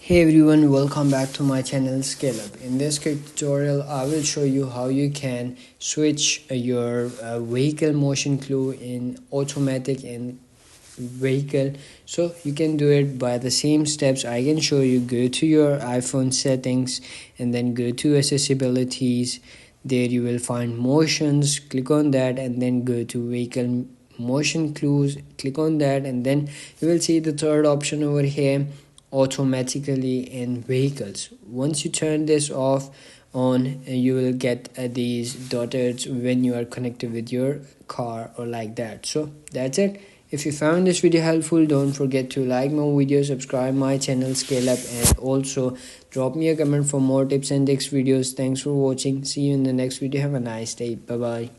Hey everyone, welcome back to my channel Scale Up. In this quick tutorial, I will show you how you can switch your vehicle motion clue in automatic and vehicle. So you can do it by the same steps I can show you. Go to your iPhone settings and then go to accessibilities. There you will find motions, click on that and then go to vehicle motion clues, click on that and then you will see the third option over here, automatically in vehicles. Once you turn this off on, you will get these dots when you are connected with your car or like that. So that's it. If you found this video helpful, don't forget to like my video, subscribe my channel Scale Up, and also drop me a comment for more tips and tricks videos. Thanks for watching. See you in the next video. Have a nice day. Bye bye.